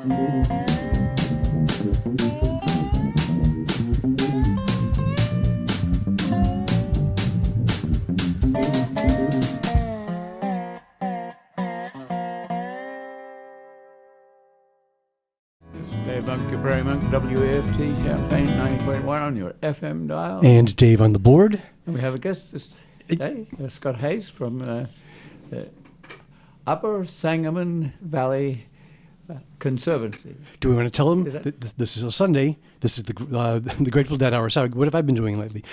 Dave Monk, your Prairie Monk, WAFT, Champaign 90.1 on your FM dial. And Dave on the board. And we have a guest this day, Scott Hayes from the Upper Sangamon Valley Conservancy. Do we want to tell him that this is a Sunday? This is the Grateful Dead Hour. Sorry, what have I been doing lately?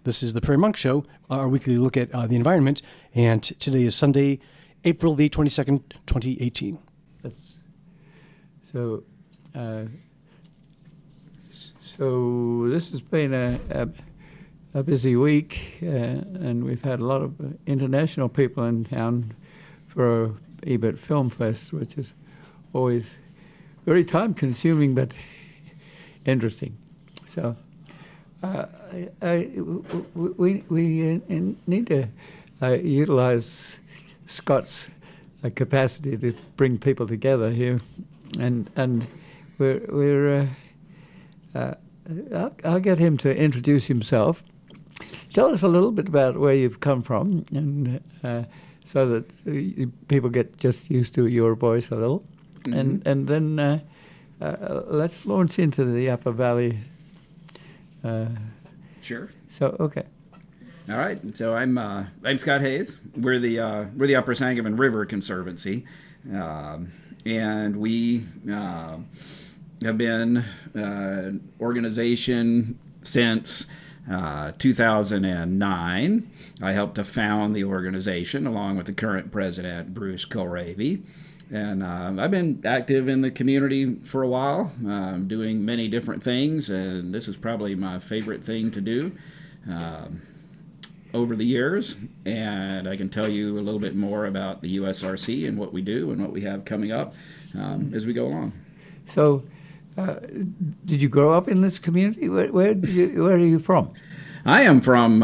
This is the Prairie Monk Show, our weekly look at the environment. And today is Sunday, April the 22nd, 2018. So this has been a busy week, and we've had a lot of international people in town for Ebert Film Fest, which is always very time-consuming but interesting. So we need to utilize Scott's capacity to bring people together here, and I'll get him to introduce himself. Tell us a little bit about where you've come from, and so that people get just used to your voice a little. Mm-hmm. And then let's launch into the Upper Valley. Sure. So, okay. All right. So I'm Scott Hayes. We're the Upper Sangamon River Conservancy, and we have been an organization since 2009. I helped to found the organization along with the current president, Bruce Kohlrabi. And I've been active in the community for a while, doing many different things, and this is probably my favorite thing to do over the years. And I can tell you a little bit more about the USRC and what we do and what we have coming up as we go along. So, did you grow up in this community? Where are you from? I am from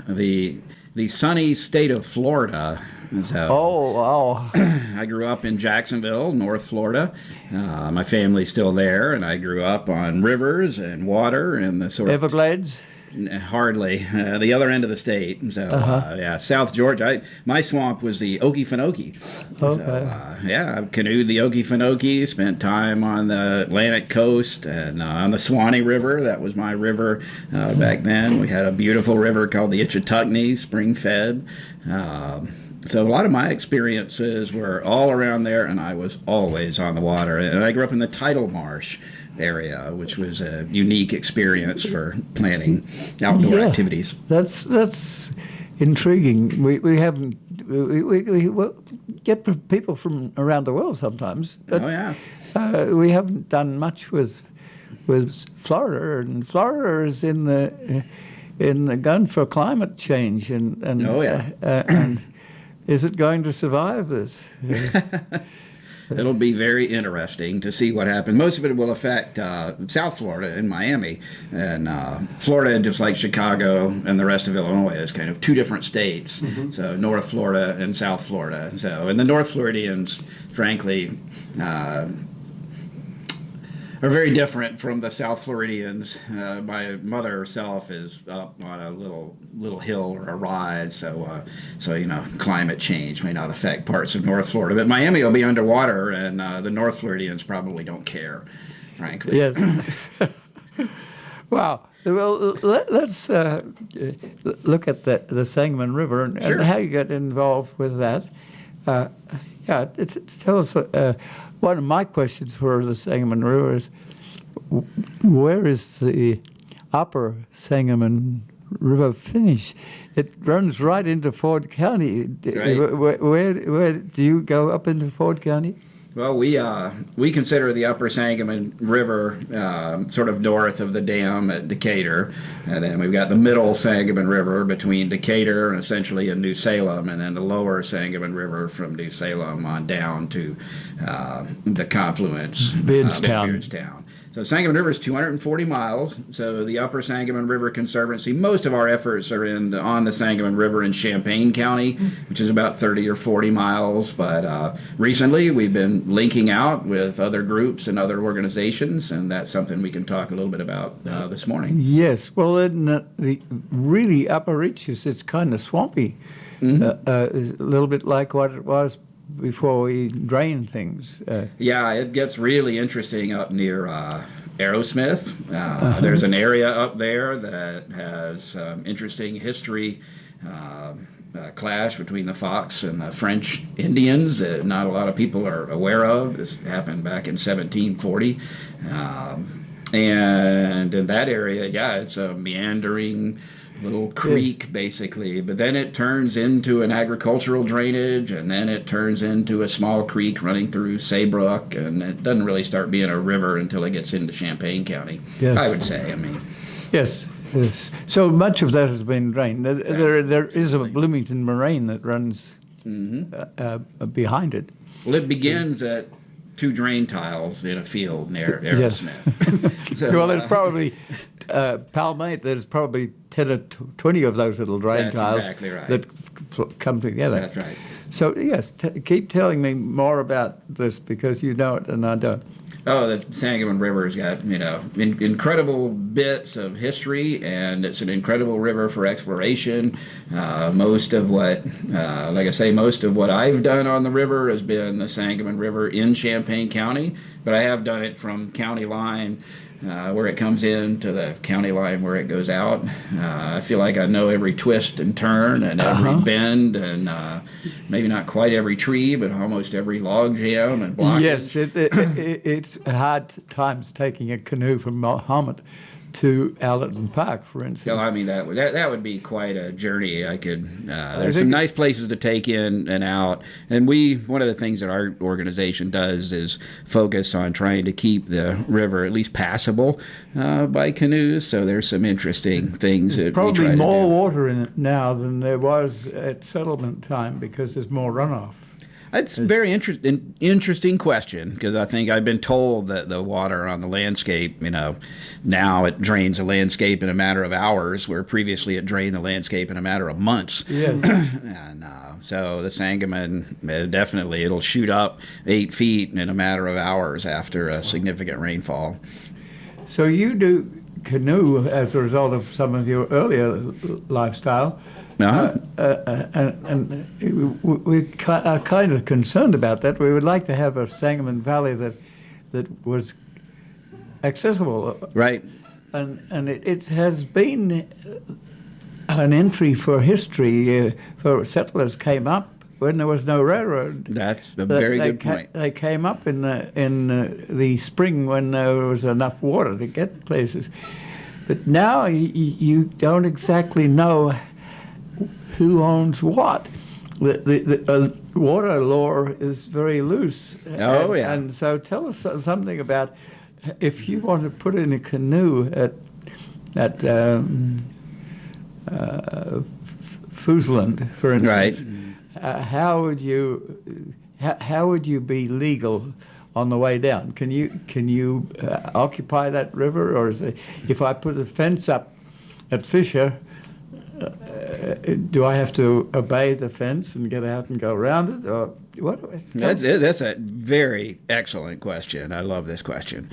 the sunny state of Florida. So, oh, wow. I grew up in Jacksonville, North Florida. My family's still there, and I grew up on rivers and water and the sort of Everglades? Hardly. The other end of the state. So, yeah, South Georgia. My swamp was the Okefenokee. Okay. So, yeah, I've canoed the Okefenokee, spent time on the Atlantic coast and on the Swanee River. That was my river back then. We had a beautiful river called the Itchitucknee, spring-fed. So a lot of my experiences were all around there, and I was always on the water. And I grew up in the tidal marsh area, which was a unique experience for planning outdoor activities. That's intriguing. We haven't we get people from around the world sometimes, but we haven't done much with Florida, and Florida is in the gun for climate change, and and is it going to survive this? It'll be very interesting to see what happens. Most of it will affect South Florida and Miami. And Florida, just like Chicago and the rest of Illinois, is kind of two different states. Mm-hmm. So North Florida and South Florida. So, and the North Floridians, frankly, are very different from the South Floridians. My mother herself is up on a little hill or a rise, so climate change may not affect parts of North Florida. But Miami will be underwater, and the North Floridians probably don't care, frankly. Yes. Wow. Well, let's look at the Sangamon River and how you got involved with that. Tell us. One of my questions for the Sangamon River is, where is the Upper Sangamon River finish? It runs right into Ford County. Right. Where do you go up into Ford County? Well, we consider the Upper Sangamon River sort of north of the dam at Decatur, and then we've got the Middle Sangamon River between Decatur and essentially in New Salem, and then the Lower Sangamon River from New Salem on down to the confluence Beardstown. Beardstown. So Sangamon River is 240 miles. So the Upper Sangamon River Conservancy, most of our efforts are on the Sangamon River in Champaign County, which is about 30 or 40 miles. But recently we've been linking out with other groups and other organizations, and that's something we can talk a little bit about this morning. Yes. Well, in the really upper reaches, it's kind of swampy. It's a little bit like what it was before we drain things. Yeah, it gets really interesting up near Aerosmith. There's an area up there that has interesting history, clash between the Fox and the French Indians that not a lot of people are aware of. This happened back in 1740. And in that area, yeah, it's a meandering little creek, basically, but then it turns into an agricultural drainage, and then it turns into a small creek running through Saybrook, and it doesn't really start being a river until it gets into Champaign County, yes. I would say. I mean, yes. So much of that has been drained. There is a Bloomington moraine that runs behind it. Well, it begins at 2 drain tiles in a field near Aerosmith. Yes. So, well, there's probably Palmate. There's probably 10 or 20 of those little drain tiles exactly right. that come together. That's right. So yes, keep telling me more about this because you know it and I don't. Oh, the Sangamon River's got, incredible bits of history, and it's an incredible river for exploration. Most of what I've done on the river has been the Sangamon River in Champaign County, but I have done it from county line where it comes in to the county line where it goes out. I feel like I know every twist and turn and every bend and maybe not quite every tree, but almost every log jam and blockage. Yes, it's hard times taking a canoe from Mahomet to Allerton Park, for instance. Well, I mean, that would be quite a journey. There's some nice places to take in and out. And one of the things that our organization does is focus on trying to keep the river at least passable by canoes. So there's some interesting things that probably we try to more do. water in it now than there was at settlement time because there's more runoff. It's a very interesting question, because I think I've been told that the water on the landscape, now it drains the landscape in a matter of hours, where previously it drained the landscape in a matter of months. Yes. And so the Sangamon, definitely, it'll shoot up 8 feet in a matter of hours after a significant rainfall. So you do canoe as a result of some of your earlier lifestyle. And we are kind of concerned about that. We would like to have a Sangamon Valley that was accessible. Right. And it has been an entry for history for settlers came up when there was no railroad. That's a very good point. They came up in the spring when there was enough water to get places. But now you don't exactly know who owns what. The water law is very loose. Oh, yeah. And so tell us something about if you want to put in a canoe at Fooseland, for instance, right. How would you be legal on the way down? Can you occupy that river, or is it, if I put a fence up at Fisher, do I have to obey the fence and get out and go around it, or what? That's a very excellent question. I love this question.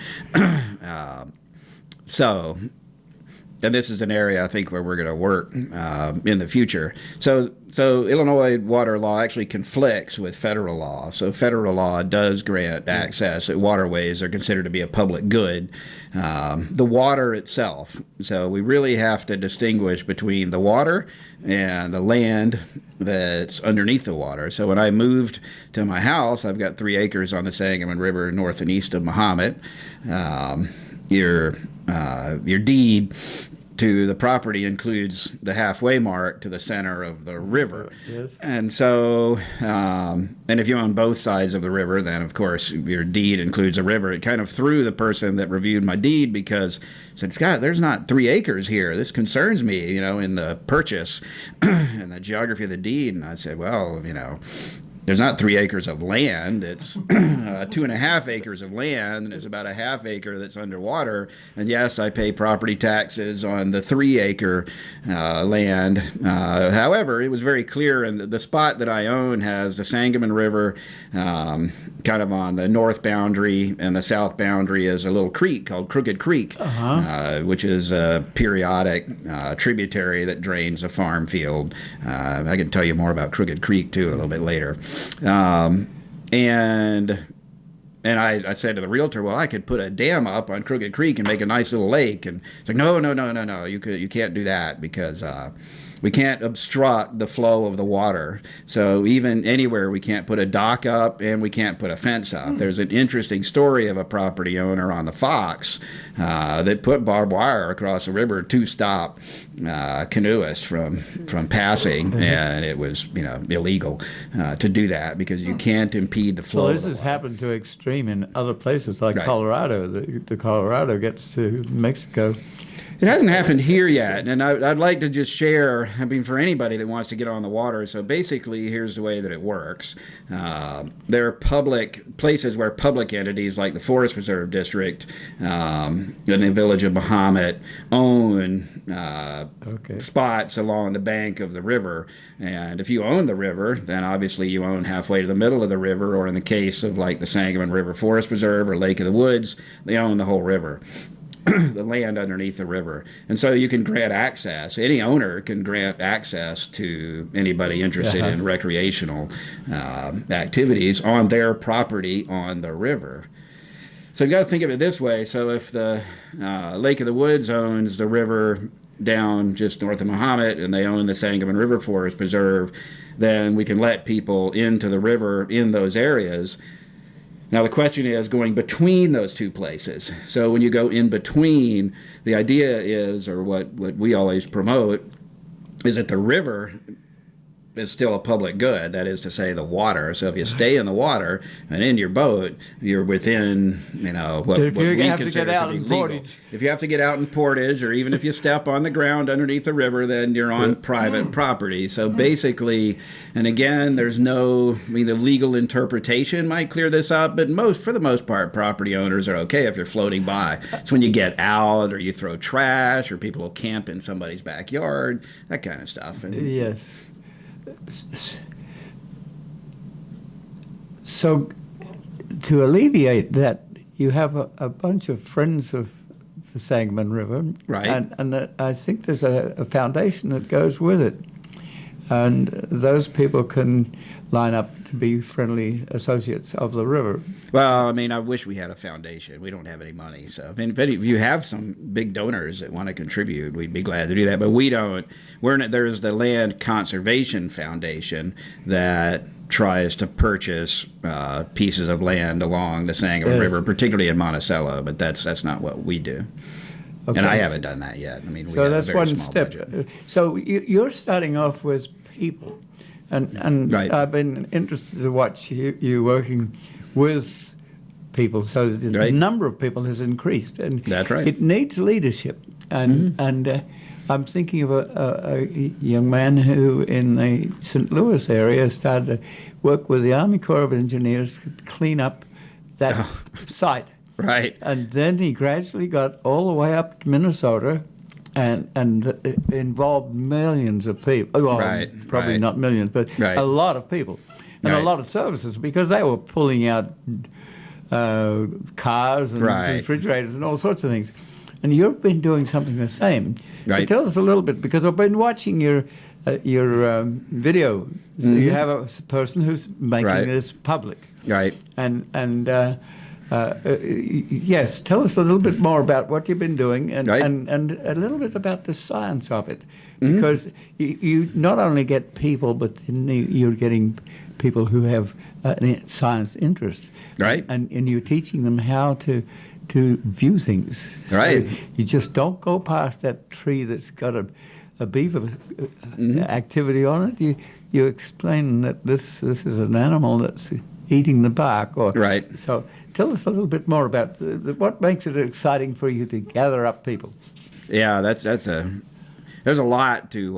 And this is an area I think where we're going to work in the future. So Illinois water law actually conflicts with federal law. So federal law does grant access. Waterways are considered to be a public good. The water itself. So we really have to distinguish between the water and the land that's underneath the water. So when I moved to my house, I've got 3 acres on the Sangamon River north and east of Mahomet. Your deed to the property includes the halfway mark to the center of the river. Yes. And so, and if you own both sides of the river, then of course your deed includes a river. It kind of threw the person that reviewed my deed, because said, Scott, there's not 3 acres here. This concerns me, in the purchase and the geography of the deed. And I said, well, there's not 3 acres of land. It's 2.5 acres of land, and it's about a half acre that's underwater. And yes, I pay property taxes on the 3-acre land. However, it was very clear, and the spot that I own has the Sangamon River kind of on the north boundary, and the south boundary is a little creek called Crooked Creek, which is a periodic tributary that drains a farm field. I can tell you more about Crooked Creek, too, a little bit later. And I said to the realtor, well, I could put a dam up on Crooked Creek and make a nice little lake. And it's like, no, you can't do that because we can't obstruct the flow of the water. So even anywhere, we can't put a dock up and we can't put a fence up. There's an interesting story of a property owner on the Fox that put barbed wire across the river to stop canoeists from passing, and it was illegal to do that because you can't impede the flow. Well, this has happened to extreme in other places like Colorado. The Colorado gets to Mexico. It hasn't happened here yet, and I'd like to just share, for anybody that wants to get on the water, so basically here's the way that it works. There are public places where public entities like the Forest Preserve District in the village of Mahomet own spots along the bank of the river, and if you own the river, then obviously you own halfway to the middle of the river, or in the case of like the Sangamon River Forest Preserve or Lake of the Woods, they own the whole river. The land underneath the river. And so you can grant access. Any owner can grant access to anybody interested in recreational activities on their property on the river. So you've got to think of it this way. So if the Lake of the Woods owns the river down just north of Mahomet and they own the Sangamon River Forest Preserve, then we can let people into the river in those areas. Now, the question is going between those two places. So when you go in between, the idea is, or what we always promote, is that the river is still a public good, that is to say the water. So if you stay in the water and in your boat, you're within, what we consider to be legal. If you have to get out in portage, or even if you step on the ground underneath the river, then you're on private property. So basically, and again, there's no, the legal interpretation might clear this up, but for the most part, property owners are okay if you're floating by. It's when you get out, or you throw trash, or people will camp in somebody's backyard, that kind of stuff. And, yes. So, to alleviate that, you have a bunch of friends of the Sangamon River, right? And I think there's a foundation that goes with it, and those people can line up to be friendly associates of the river. Well, I wish we had a foundation. We don't have any money. So if you have some big donors that want to contribute, we'd be glad to do that. But we don't. There's the Land Conservation Foundation that tries to purchase pieces of land along the Sangamon River, particularly in Monticello, but that's not what we do. Okay. And I haven't done that yet. So that's one step. Budget. So you're starting off with people. And right. I've been interested to watch you working with people, so the number of people has increased, and that's right. It needs leadership. And I'm thinking of a young man who, in the St. Louis area, started to work with the Army Corps of Engineers to clean up that site. Right. And then he gradually got all the way up to Minnesota. And involved millions of people. Well, probably not millions, but a lot of people. And a lot of services, because they were pulling out cars and refrigerators and all sorts of things. And you've been doing something the same. So tell us a little bit, because I've been watching your video. So you have a person who's making this public. Right. And yes, tell us a little bit more about what you've been doing and a little bit about the science of it. Because you not only get people, but you're getting people who have science interests. Right. And you're teaching them how to view things. Right. So you just don't go past that tree that's got a beaver activity on it. You explain that this is an animal that's eating the bark. So tell us a little bit more about what makes it exciting for you to gather up people. Yeah, that's there's a lot to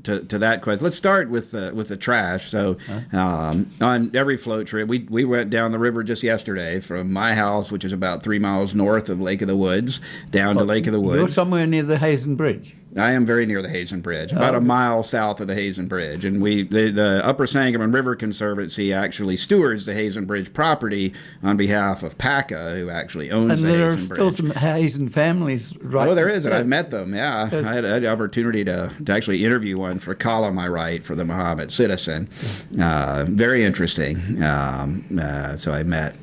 that question. Let's start with the trash. So on every float trip, we went down the river just yesterday from my house, which is about 3 miles north of Lake of the Woods, down to Lake of the Woods. You're somewhere near the Hazen Bridge. I am very near the Hazen Bridge, about a mile south of the Hazen Bridge. And the Upper Sangamon River Conservancy actually stewards the Hazen Bridge property on behalf of PACA, who actually owns the Hazen Bridge. And there are still some Hazen families, right? Oh, there is, and I've met them, yeah. Yes. I had the opportunity to actually interview one for a column I write for the Muhammad Citizen. Very interesting. So I met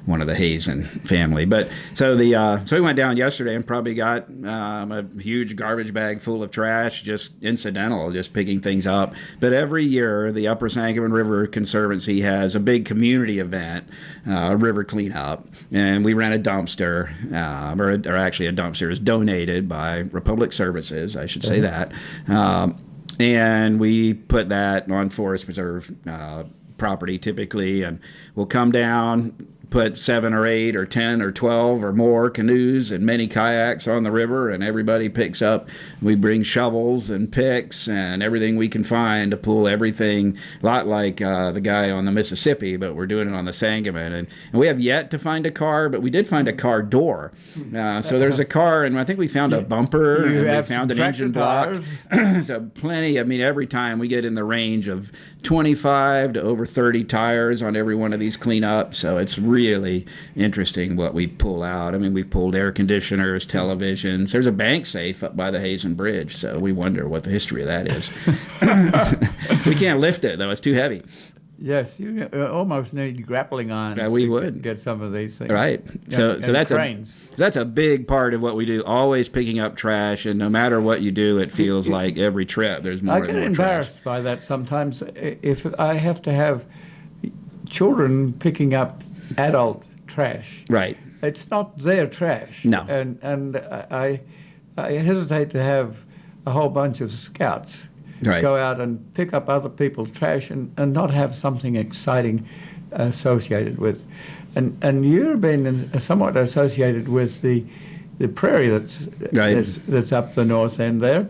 one of the Hazen family. But so we went down yesterday and probably got a huge garbage bag full of trash, just incidental, just picking things up. But every year, the Upper Sangamon River Conservancy has a big community event, river cleanup, and we rent a dumpster, or actually a dumpster is donated by Republic Services, I should say that. And we put that on Forest Preserve property typically, and we'll come down, put 7 or 8 or 10 or 12 or more canoes and many kayaks on the river, and everybody picks up. We bring shovels and picks and everything we can find to pull everything, a lot like the guy on the Mississippi, but we're doing it on the Sangamon. And we have yet to find a car, but we did find a car door. So there's a car, and I think we found a bumper, and we found an engine block. So plenty, I mean, every time we get in the range of 25 to over 30 tires on every one of these cleanups. So it's really interesting what we pull out. I mean, we've pulled air conditioners, televisions. There's a bank safe up by the Hazen Bridge, so we wonder what the history of that is. We can't lift it, though. It's too heavy. Yes, you almost need grappling irons. Yeah, we would get some of these things. Right. So that's a big part of what we do. Always picking up trash, and no matter what you do, it feels like every trip there's more and more trash. I get embarrassed by that sometimes. If I have to have children picking up adult trash, right? It's not their trash. No. And I hesitate to have a whole bunch of scouts. Right. Go out and pick up other people's trash and not have something exciting associated with. And you've been somewhat associated with the prairie that's up the north end there.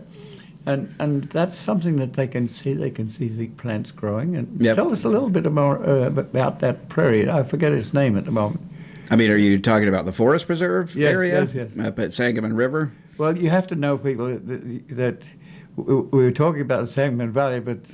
And that's something that they can see. They can see the plants growing. And tell us a little bit more about that prairie. I forget its name at the moment. I mean, are you talking about the Forest Preserve area? Yes. Up at Sangamon River? Well, you have to know, people, that we were talking about the Sangamon Valley, but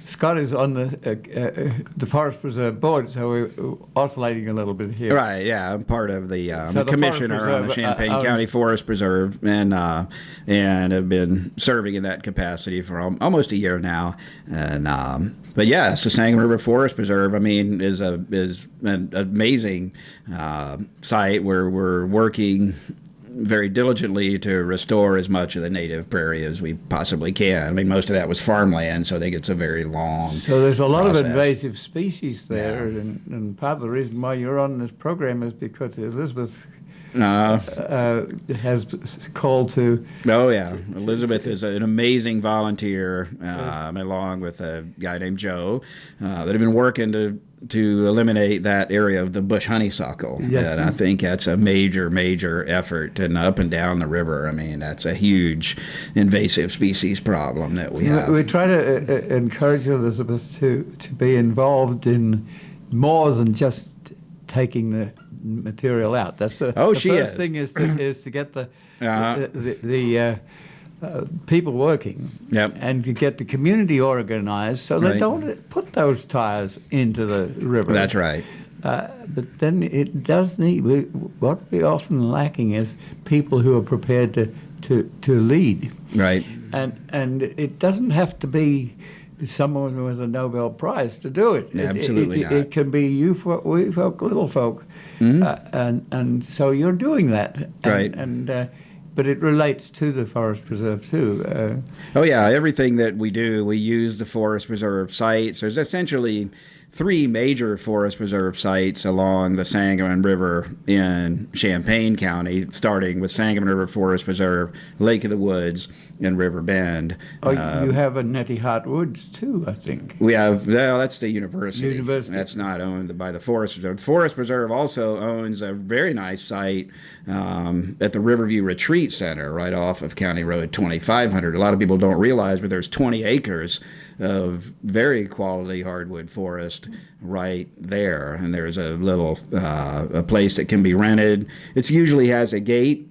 Scott is on the Forest Preserve board, so we're oscillating a little bit here. Right, yeah. I'm part of the commissioner on the Champaign County Forest Preserve, and have been serving in that capacity for almost a year now. And but yes, the Sangamon River Forest Preserve, I mean, is an amazing site where we're working very diligently to restore as much of the native prairie as we possibly can. I mean, most of that was farmland, so I think it's a very long So there's a lot of invasive species there, and part of the reason why you're on this program is because Elizabeth has called to... Oh, yeah. Elizabeth is an amazing volunteer, along with a guy named Joe, that have been working to eliminate that area of the bush honeysuckle. Yes. And I think that's a major effort, and up and down the river. I mean, that's a huge invasive species problem that we have. We try to encourage Elizabeth to be involved in more than just taking the material out. That's the first thing is to get the people working, and to get the community organized so they don't put those tires into the river. That's right. But then it does need, what we're often lacking is people who are prepared to lead. Right. And it doesn't have to be someone with a Nobel Prize to do it. Absolutely not. It can be you folk, we folk, little folk. Mm-hmm. And so you're doing that. But it relates to the Forest Preserve, too. Everything that we do, we use the Forest Preserve sites. There's essentially three major forest preserve sites along the Sangamon River in Champaign County, starting with Sangamon River Forest Preserve, Lake of the Woods, and River Bend. Oh, you have a Nettie Hart Woods too, I think. We have, well, that's the university. That's not owned by the Forest Preserve. Forest Preserve also owns a very nice site at the Riverview Retreat Center right off of County Road 2500. A lot of people don't realize, but there's 20 acres of very quality hardwood forest right there, and there's a little a place that can be rented. It usually has a gate,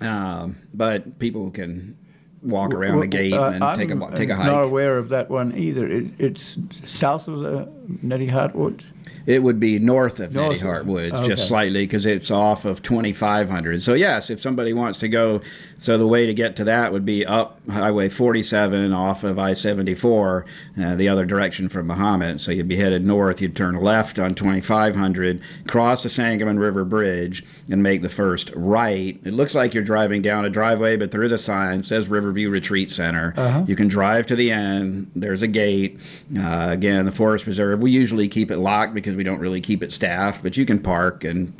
but people can walk around the gate and take a hike. I'm not aware of that one either. It's south of the Nettie Hart Woods. It would be north of Nettie Hart Woods, just slightly, because it's off of 2500. So yes, if somebody wants to go, so the way to get to that would be up Highway 47 off of I-74, the other direction from Mahomet. So you'd be headed north, you'd turn left on 2500, cross the Sangamon River Bridge, and make the first right. It looks like you're driving down a driveway, but there is a sign that says Riverview Retreat Center. You can drive to the end. There's a gate. Again, the Forest Preserve, we usually keep it locked because we don't really keep it staffed, but you can park and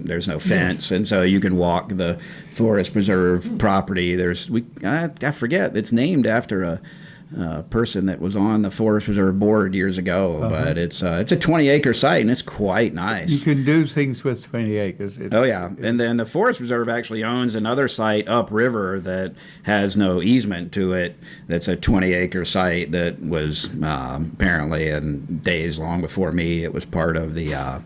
there's no fence, and so you can walk the Forest Preserve property. I forget, it's named after a person that was on the Forest Preserve board years ago, but it's a 20-acre site, and it's quite nice. You can do things with 20 acres. And then the Forest Preserve actually owns another site upriver that has no easement to it. That's a 20-acre site that was apparently, in days long before me, it was part of the.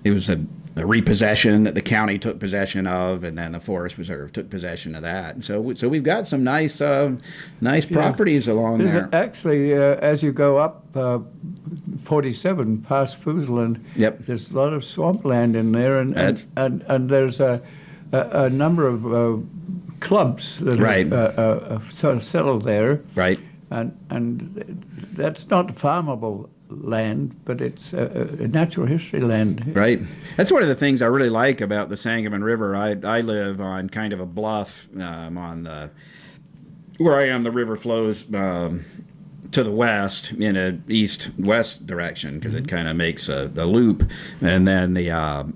It was a repossession that the county took possession of, and then the Forest Preserve took possession of that. And so we've got some nice properties along there. Actually, as you go up 47 past Fooseland, there's a lot of swampland in there, and there's a number of clubs that are sort of settled there. Right. And that's not farmable land, but it's a natural history land. Right. That's one of the things I really like about the Sangamon River. I live on kind of a bluff on the where I am. The river flows to the west in a east-west direction because it kind of makes a loop, and then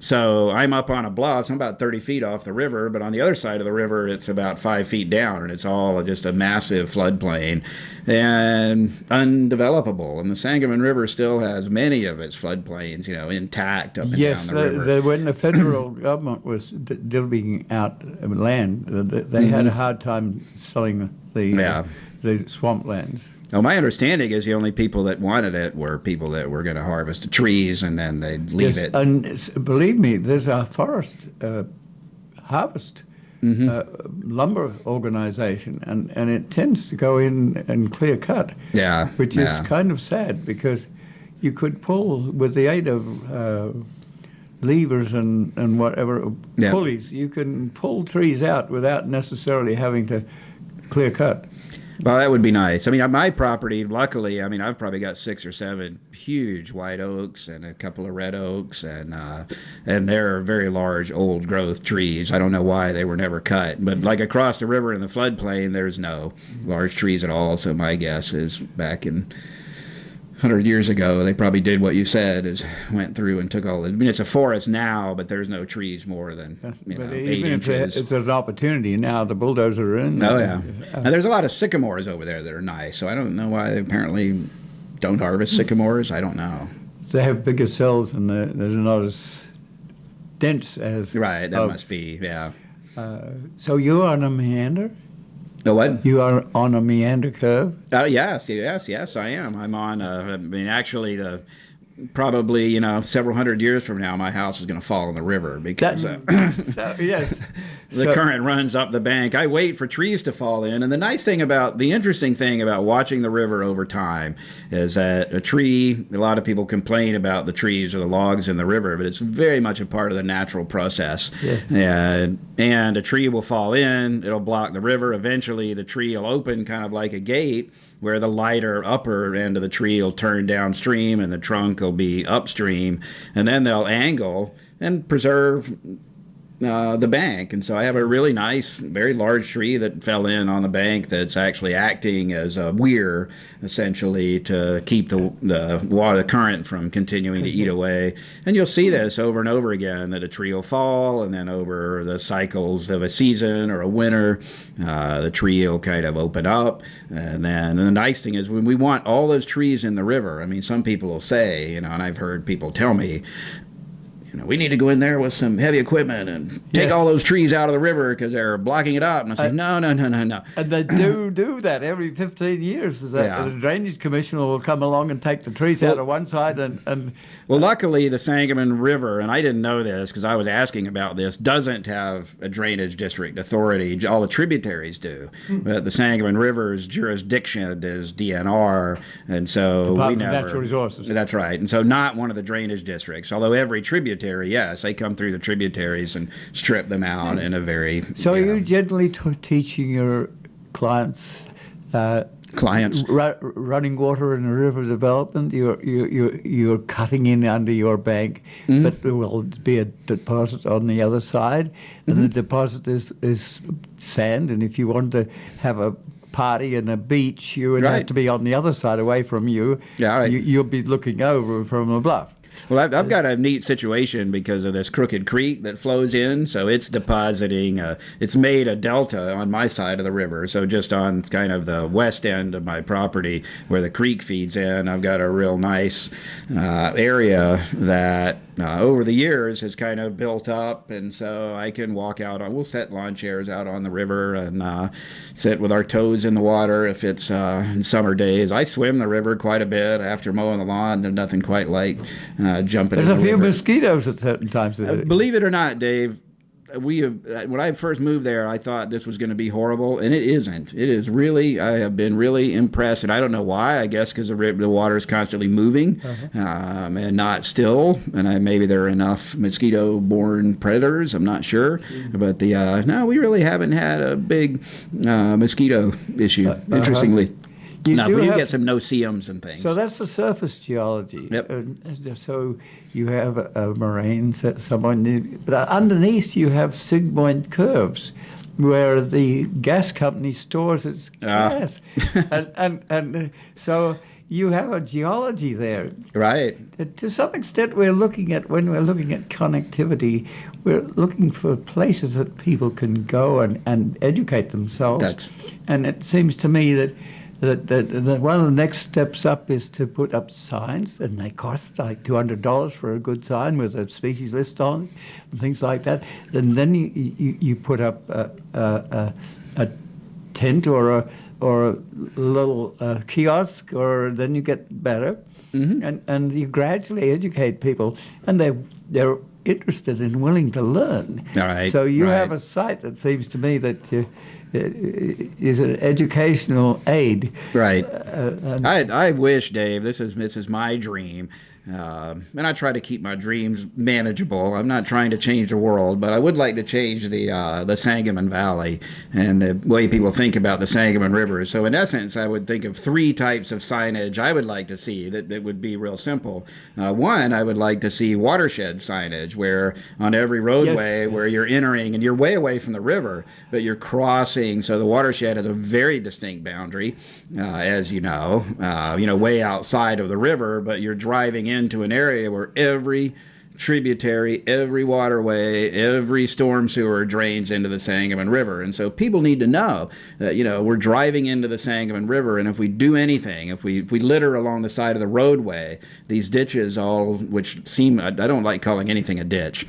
so I'm up on a bluff. So I'm about 30 feet off the river, but on the other side of the river, it's about 5 feet down, and it's all just a massive floodplain and undevelopable. And the Sangamon River still has many of its floodplains, intact up and down the river. Yes, when the federal government was divvying out land, they had a hard time selling the swamplands. Well, my understanding is the only people that wanted it were people that were going to harvest the trees, and then they'd leave it. And believe me, there's a forest harvest lumber organization, and it tends to go in and clear cut, which is kind of sad because you could pull with the aid of levers and whatever pulleys. You can pull trees out without necessarily having to clear cut. Well, that would be nice. I mean, my property, luckily, I've probably got 6 or 7 huge white oaks and a couple of red oaks, and they're very large, old-growth trees. I don't know why they were never cut, but like across the river in the floodplain, there's no large trees at all, so my guess is back in 100 years ago, they probably did what you said, is went through and took all the... it's a forest now, but there's no trees more than 8 inches. If it's an opportunity now, the bulldozers are in. Oh, yeah. And there's a lot of sycamores over there that are nice, so I don't know why they apparently don't harvest sycamores. I don't know. They have bigger cells, and they're not as dense as... Right, that must be, yeah. So you're on a meander? The what? You are on a meander curve? Yes, I am. I'm on, actually, probably, several hundred years from now, my house is going to fall in the river because yes. The current runs up the bank. I wait for trees to fall in, and the interesting thing about watching the river over time is that a tree, a lot of people complain about the trees or the logs in the river, but it's very much a part of the natural process. Yes. And a tree will fall in, it'll block the river. Eventually, the tree will open kind of like a gate, where the lighter upper end of the tree will turn downstream and the trunk will be upstream, and then they'll angle and preserve the bank. And so I have a really nice, very large tree that fell in on the bank that's actually acting as a weir, essentially, to keep the water current from continuing to eat away. And you'll see this over and over again, that a tree will fall, and then over the cycles of a season or a winter, the tree will kind of open up. And the nice thing is, when we want all those trees in the river, I mean, some people will say, and I've heard people tell me, we need to go in there with some heavy equipment and take all those trees out of the river because they're blocking it up. And I say, no. And they do that every 15 years. The Drainage Commission will come along and take the trees out of one side. Well, luckily, the Sangamon River, and I didn't know this because I was asking about this, doesn't have a drainage district authority. All the tributaries do. But the Sangamon River's jurisdiction is DNR. And so Department of Natural Resources. That's right. And so not one of the drainage districts, although every tributary, yes, they come through the tributaries and strip them out in a very... So are you generally teaching your clients running water in a river development? You're cutting in under your bank, but there will be a deposit on the other side, and the deposit is sand, and if you want to have a party in a beach, you would have to be on the other side away from you. You'll be looking over from a bluff. Well, I've got a neat situation because of this crooked creek that flows in. So it's depositing, it's made a delta on my side of the river. So just on kind of the west end of my property where the creek feeds in, I've got a real nice area that over the years has kind of built up. And so I can walk out, we'll set lawn chairs out on the river and sit with our toes in the water if it's in summer days. I swim the river quite a bit after mowing the lawn. There's nothing quite like jumping in the river. There's a few mosquitoes at certain times. Believe it or not, Dave, when I first moved there, I thought this was going to be horrible, and it isn't. It is really, I have been really impressed, and I don't know why. I guess because the water is constantly moving and not still, and maybe there are enough mosquito-borne predators. I'm not sure, but no, we really haven't had a big mosquito issue. Interestingly. Now, we get some no-see-ums and things. So that's the surface geology. Yep. So you have a moraine, but underneath you have sigmoid curves where the gas company stores its gas. and so you have a geology there. Right. To some extent, when we're looking at connectivity, we're looking for places that people can go and educate themselves. And it seems to me that one of the next steps up is to put up signs, and they cost like $200 for a good sign with a species list on it and things like that. And then you put up a tent or a little kiosk, or then you get better, and you gradually educate people, and they're interested and willing to learn. All right. So you have a site that seems to me that is an educational aid. Right. I wish, Dave, this is my dream. And I try to keep my dreams manageable. I'm not trying to change the world, but I would like to change the Sangamon Valley and the way people think about the Sangamon River. So in essence, I would think of 3 types of signage I would like to see that would be real simple. One, I would like to see watershed signage, where on every roadway where you're entering and you're way away from the river, but you're crossing. So the watershed has a very distinct boundary, as you know, way outside of the river, but you're driving into an area where every tributary, every waterway, every storm sewer drains into the Sangamon River. And so people need to know that, we're driving into the Sangamon River, and if we do anything, if we litter along the side of the roadway, these ditches which seem, I don't like calling anything a ditch,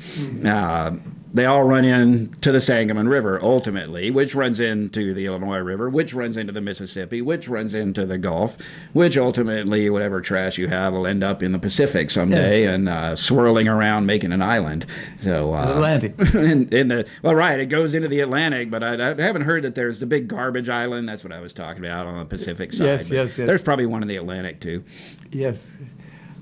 they all run into the Sangamon River, ultimately, which runs into the Illinois River, which runs into the Mississippi, which runs into the Gulf, which ultimately, whatever trash you have will end up in the Pacific someday and swirling around making an island. So Atlantic. It goes into the Atlantic, but I haven't heard that there's the big garbage island. That's what I was talking about on the Pacific side. Yes. There's probably one in the Atlantic, too. Yes.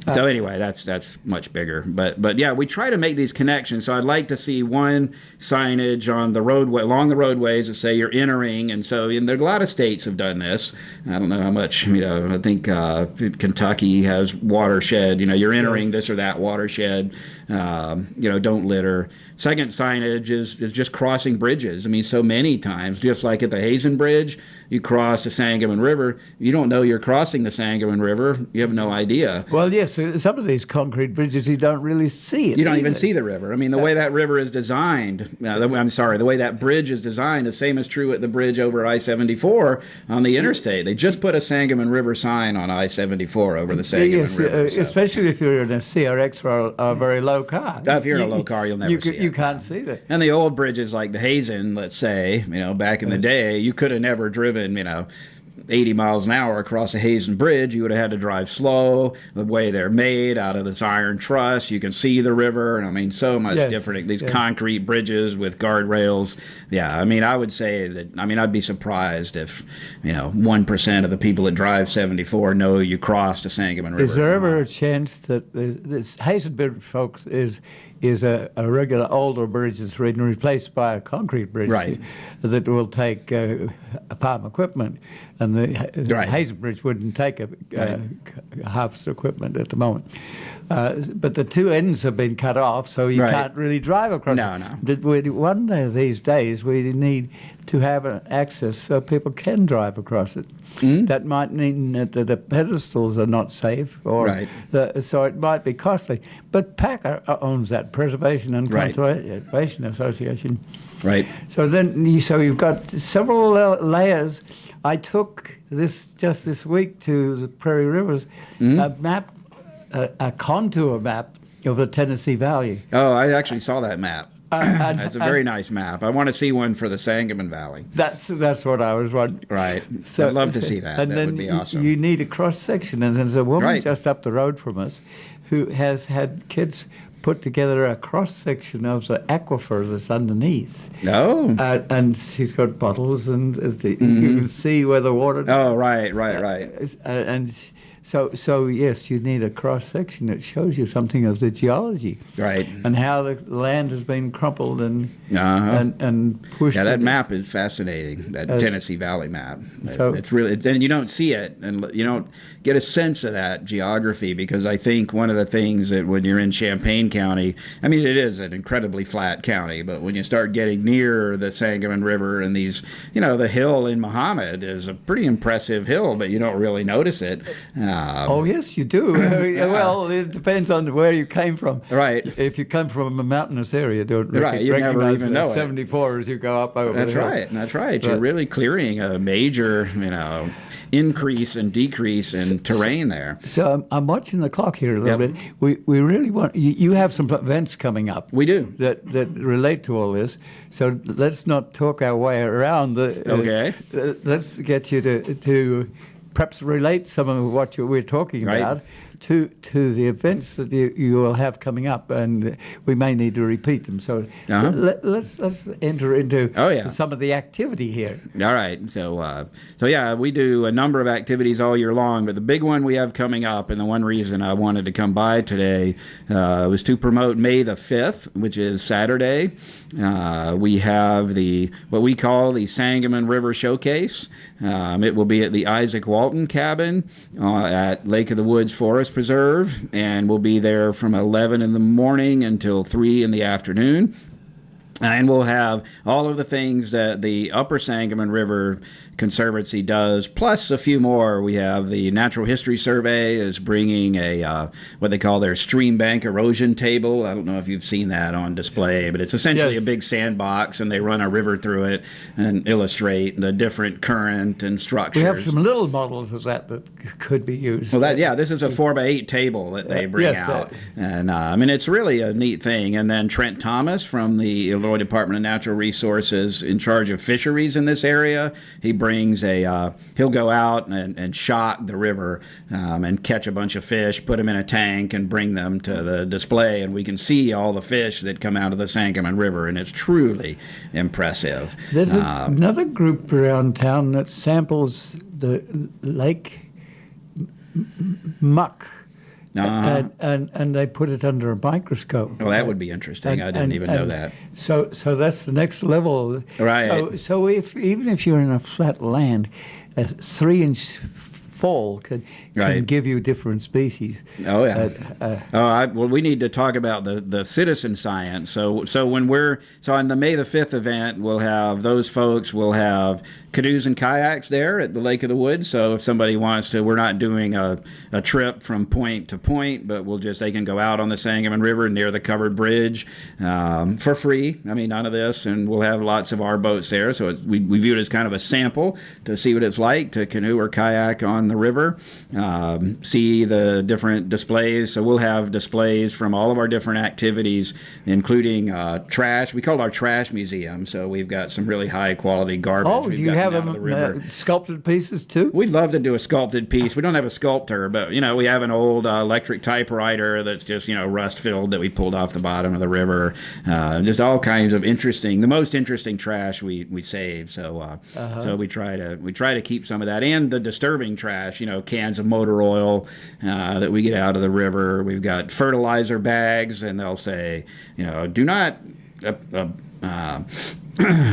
So anyway, that's much bigger. But yeah, we try to make these connections. So I'd like to see one signage on the roadway, along the roadways that say you're entering. And so there a lot of states have done this. I don't know how much, I think Kentucky has watershed, you're entering this or that watershed. don't litter. Second signage is just crossing bridges. I mean, so many times, just like at the Hazen Bridge, you cross the Sangamon River. You don't know you're crossing the Sangamon River. You have no idea. Well, yes, some of these concrete bridges, you don't really see it. You don't even see the river. I mean, the way that river is designed, the way that bridge is designed, the same is true at the bridge over I-74 on the interstate. They just put a Sangamon River sign on I-74 over the Sangamon River. Especially if you're in a CRX or a very low car. If you're in a low car, you'll never see it. You can't see that. And the old bridges like the Hazen, let's say, back in the day, you could have never driven, 80 miles an hour across the Hazen Bridge. You would have had to drive slow. The way they're made out of this iron truss, you can see the river. I mean, so much different. These concrete bridges with guardrails. Yeah, I mean, I would say that, I'd be surprised if, 1% of the people that drive 74 know you crossed the Sangamon River. Is there ever a chance that this Hazen Bridge, folks, is a regular older bridge that's been replaced by a concrete bridge that will take farm equipment, and the Hazen Bridge wouldn't take a harvest equipment at the moment. But the two ends have been cut off, so you can't really drive across it. No. One of these days, we need to have an access so people can drive across it. That might mean that the pedestals are not safe, or so it might be costly. But PACA owns that, Preservation and Conservation Association. Right. So you've got several layers. I took just this week to the Prairie Rivers, a map, a contour map of the Tennessee Valley. Oh, I actually saw that map. It's a very nice map. I want to see one for the Sangamon Valley. That's what I was wondering. Right. So I'd love to see that. And that would be awesome. You need a cross section, and there's a woman just up the road from us who has had kids put together a cross section of the aquifer that's underneath. Oh. And she's got bottles, and you can see where the water. Oh, right. And so yes, you need a cross section that shows you something of the geology, and how the land has been crumpled and pushed. Yeah, that map is fascinating. That Tennessee Valley map. So it's really, and you don't see it, and you don't get a sense of that geography, because I think one of the things that when you're in Champaign County, it is an incredibly flat county, but when you start getting near the Sangamon River and these, the hill in Muhammad is a pretty impressive hill, but you don't really notice it. Oh, yes, you do. Well, it depends on where you came from. Right. If you come from a mountainous area, don't you never even know 74 as you go up over That's the hill. Right. That's right. You're really clearing a major, increase and decrease in terrain there. So I'm watching the clock here a little bit. We really want you have some events coming up. We do that relate to all this. So let's not talk our way around. Let's get you to perhaps relate some of what we're talking about to the events that you will have coming up, and we may need to repeat them. So let's enter into some of the activity here. All right. So we do a number of activities all year long, but the big one we have coming up, and the one reason I wanted to come by today was to promote May the 5th, which is Saturday. We have what we call the Sangamon River Showcase. It will be at the Isaac Walton Cabin at Lake of the Woods Forest Preserve, and we'll be there from 11 in the morning until 3 in the afternoon. And we'll have all of the things that the Upper Sangamon River Conservancy does, plus a few more. We have the Natural History Survey is bringing what they call their stream bank erosion table. I don't know if you've seen that on display, but it's essentially a big sandbox, and they run a river through it and illustrate the different current and structures. We have some little models of that could be used. Well, this is a 4x8 table that they bring out. And it's really a neat thing. And then Trent Thomas from the Illinois Department of Natural Resources, in charge of fisheries in this area, he brings he'll go out and shock the river and catch a bunch of fish, put them in a tank, and bring them to the display, and we can see all the fish that come out of the Sangamon River, and it's truly impressive. There's another group around town that samples the lake muck. And they put it under a microscope. Well, that would be interesting. I didn't even know that. So that's the next level. Right. So even if you're in a flat land, a 3-inch fall can give you different species. Oh yeah. Well, we need to talk about the citizen science. So on the May the 5th event, we'll have those folks. We'll have canoes and kayaks there at the Lake of the Woods. So if somebody wants to, we're not doing a trip from point to point, but they can go out on the Sangamon River near the covered bridge for free. I mean, none of this, and we'll have lots of our boats there. So we view it as kind of a sample to see what it's like to canoe or kayak on the river, see the different displays. So we'll have displays from all of our different activities, including trash. We call it our trash museum. So we've got some really high quality garbage. Oh, do you have sculpted pieces too? We'd love to do a sculpted piece. We don't have a sculptor, but we have an old electric typewriter that's just rust filled that we pulled off the bottom of the river. Just all kinds of the most interesting trash we save. So so we try to keep some of that, and the disturbing trash. Cans of motor oil that we get out of the river. We've got fertilizer bags, and they'll say, do not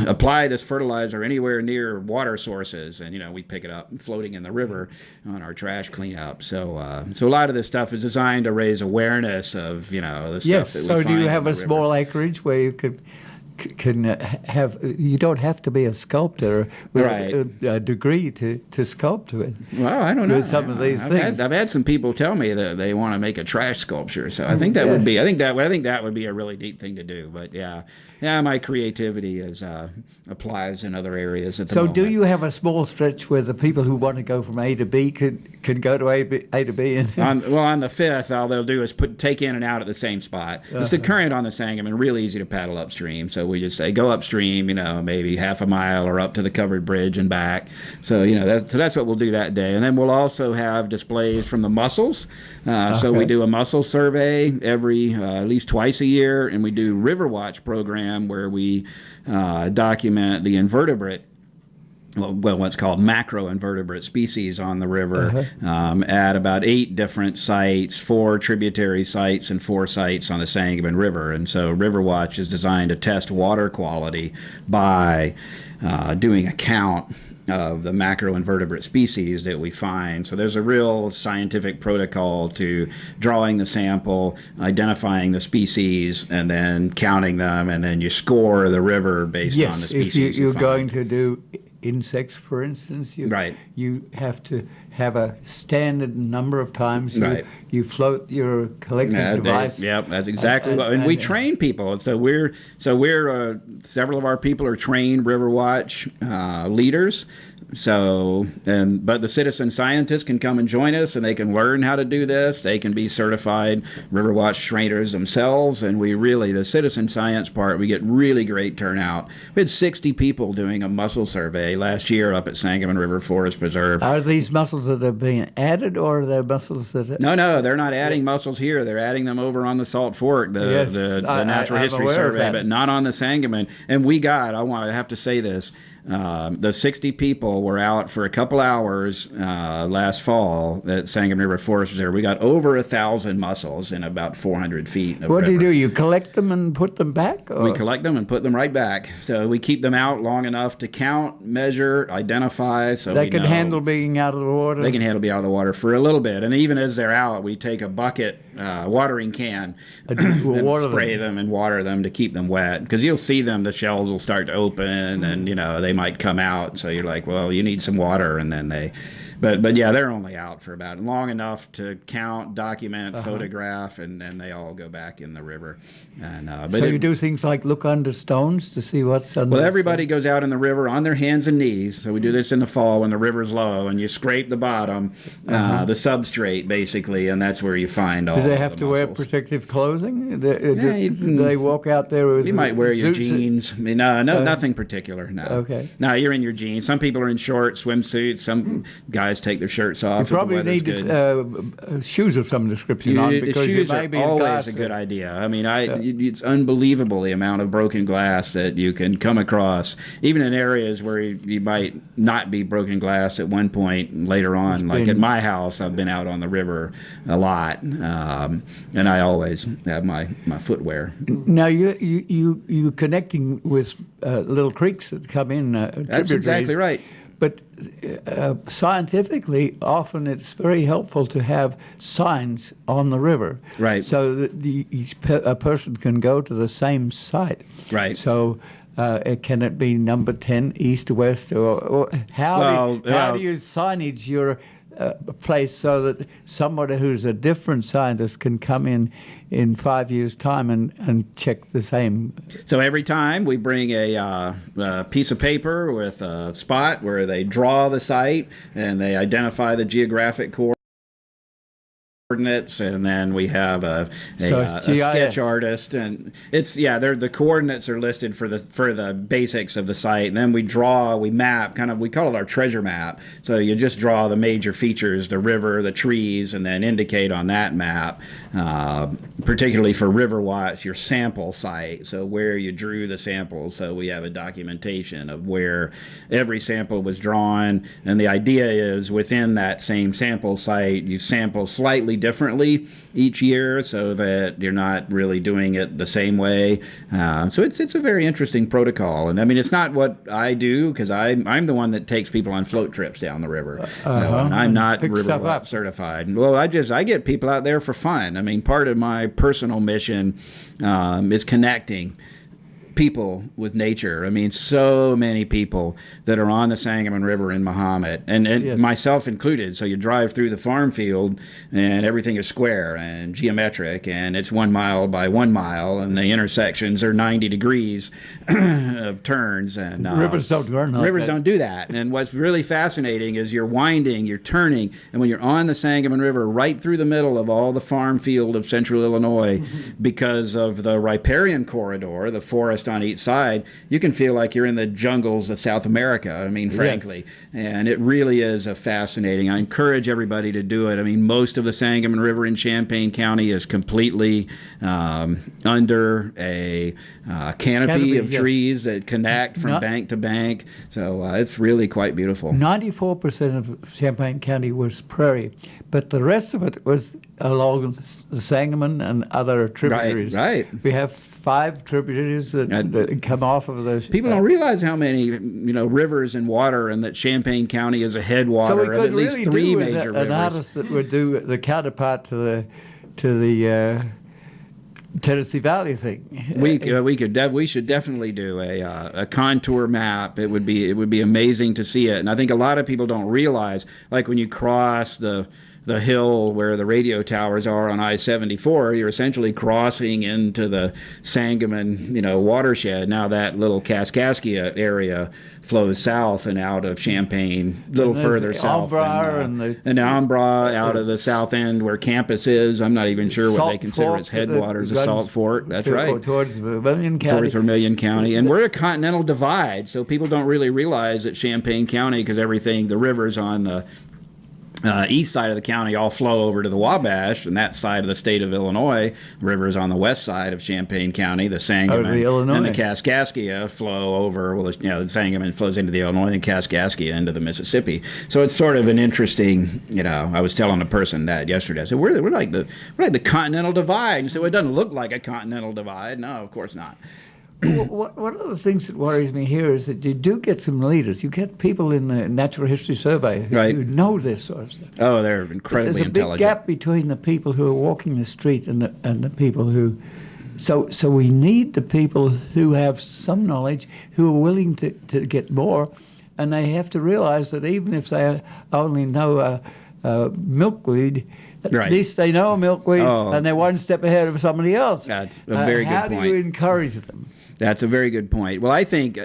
apply this fertilizer anywhere near water sources, and we pick it up floating in the river on our trash cleanup. So a lot of this stuff is designed to raise awareness of the stuff that we find. So do you have a small acreage where you can have? You don't have to be a sculptor with a degree to sculpt with. Well, I don't know. Some of these things. I've had some people tell me that they want to make a trash sculpture. So I think that would be. I think that would be a really neat thing to do. But yeah, my creativity applies in other areas at the moment. So do you have a small stretch where the people who want to go from A to B can go to A to B? On the 5th, all they'll do is take in and out at the same spot. It's the current on the Sangamon, really easy to paddle upstream. So we just say go upstream, maybe half a mile or up to the covered bridge and back. So that's what we'll do that day. And then we'll also have displays from the mussels. So we do a mussel survey every at least twice a year, and we do River Watch program where we document the invertebrate. Well, what's called macroinvertebrate species on the river at about 8 different sites, 4 tributary sites, and 4 sites on the Sangamon River. And so River Watch is designed to test water quality by doing a count of the macroinvertebrate species that we find. So there's a real scientific protocol to drawing the sample, identifying the species, and then counting them, and then you score the river based on the species. Yes, if you're going to do insects, for instance, you have to have a standard number of times you float your collecting device. That's exactly what. And we train people. So we're several of our people are trained River Watch leaders. But the citizen scientists can come and join us, and they can learn how to do this. They can be certified River Watch trainers themselves, and the citizen science part, we get really great turnout. We had 60 people doing a mussel survey last year up at Sangamon River Forest Preserve. Are these mussels that are being added, or are they mussels that? No, they're not adding mussels here. They're adding them over on the Salt Fork, the Natural History Survey, but not on the Sangamon. And I have to say this. The 60 people were out for a couple hours last fall at Sangamon River Forest Reserve. We got over 1,000 mussels in about 400 feet of What river. do you do? You collect them and put them back? Or? We collect them and put them right back. So we keep them out long enough to count, measure, identify. So they can handle being out of the water? They can handle being out of the water for a little bit. And even as they're out, we take a bucket, watering can, and spray them and water them to keep them wet. Because you'll see them, the shells will start to open, and they might come out. So you're like, well, you need some water, and then but yeah, they're only out for about long enough to count, document, photograph, and then they all go back in the river. And so you do things like look under stones to see what's under. Well, everybody goes out in the river on their hands and knees. So we do this in the fall when the river's low, and you scrape the bottom, the substrate basically, and that's where you find all. Do they have the to wear mussels. protective clothing? Do they walk out there with? You might wear your jeans. I mean, no, nothing particular. No. Okay. No, you're in your jeans. Some people are in shorts, swimsuits. Some guys take their shirts off. You probably need shoes of some description on, because shoes you may be are in always a good idea. I mean, it's unbelievable the amount of broken glass that you can come across, even in areas where you might not be broken glass at one point later on. Like at my house, I've been out on the river a lot, and I always have my footwear. Now you connecting with little creeks that come in. That's exactly right. But scientifically, often it's very helpful to have signs on the river, right? So that a person can go to the same site, right? So. Can it be number 10 east, west, or how do you signage your place so that somebody who's a different scientist can come in 5 years' time and check the same? So every time we bring a piece of paper with a spot where they draw the site and they identify the geographic coordinates, and then we have a sketch artist, and the coordinates are listed for the basics of the site, and then we map, we call it our treasure map. So you just draw the major features, the river, the trees, and then indicate on that map, particularly for Riverwatch, your sample site, so where you drew the sample. So we have a documentation of where every sample was drawn, and the idea is within that same sample site, you sample slightly differently each year so that you're not really doing it the same way. So it's a very interesting protocol. And I mean, it's not what I do, because I'm the one that takes people on float trips down the river. And I'm not Riverwatch certified. Well, I get people out there for fun. I mean, part of my personal mission is connecting people with nature. I mean, so many people that are on the Sangamon River in Mahomet, and yes, myself included. So you drive through the farm field, and everything is square and geometric, and it's 1 mile by 1 mile, and the intersections are 90 degrees of turns. And rivers don't turn like rivers that. Don't do that. And what's really fascinating is you're winding, you're turning, and when you're on the Sangamon River, right through the middle of all the farm field of central Illinois, because of the riparian corridor, the forest on each side, you can feel like you're in the jungles of South America, I mean, frankly. Yes. And it really is fascinating. I encourage everybody to do it. I mean, most of the Sangamon River in Champaign County is completely under a canopy of trees that connect from bank to bank. So it's really quite beautiful. 94% of Champaign County was prairie, but the rest of it was along the Sangamon and other tributaries. Right. We have 5 tributaries that come off of those. People don't realize how many rivers and water, and that Champaign County is a headwater of at least 3 major rivers. An artist that would do the counterpart to the Tennessee Valley thing. We should definitely do a contour map. It would be amazing to see it, and I think a lot of people don't realize, like when you cross the hill where the radio towers are on I-74, you're essentially crossing into the Sangamon, watershed. Now that little Kaskaskia area flows south and out of Champaign, a little further south. And Ambra out of the south end where campus is. I'm not even sure what they consider its headwaters, a Salt Fork. That's right. Towards Vermilion County. Towards Vermilion County. And we're a continental divide, so people don't really realize that Champaign County, because the rivers on the east side of the county all flow over to the Wabash, and that side of the state of Illinois, the rivers on the west side of Champaign County, the Sangamon and the Kaskaskia flow over. Well, the Sangamon flows into the Illinois, and Kaskaskia into the Mississippi. So it's sort of an interesting. I was telling a person that yesterday. I said we're like the continental divide. And he said, well, it doesn't look like a continental divide. No, of course not. One of the things that worries me here is that you do get some leaders. You get people in the Natural History Survey who know this sort of stuff. Oh, they're incredibly intelligent. There's a big gap between the people who are walking the street and the people who... So we need the people who have some knowledge, who are willing to get more, and they have to realize that even if they only know milkweed... At least they know milkweed, and they're one step ahead of somebody else. That's a very good point. How do you encourage them? That's a very good point. Well, I think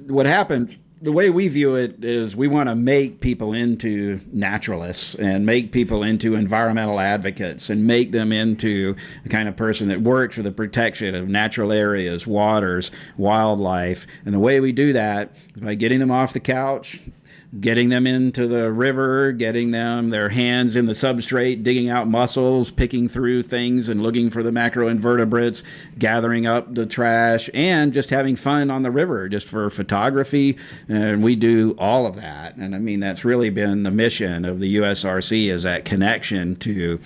what happened, the way we view it is we want to make people into naturalists and make people into environmental advocates and make them into the kind of person that works for the protection of natural areas, waters, wildlife. And the way we do that is by getting them off the couch, getting them into the river, getting them their hands in the substrate, digging out mussels, picking through things and looking for the macroinvertebrates, gathering up the trash, and just having fun on the river, just for photography. And we do all of that. And I mean, that's really been the mission of the USRC, is that connection to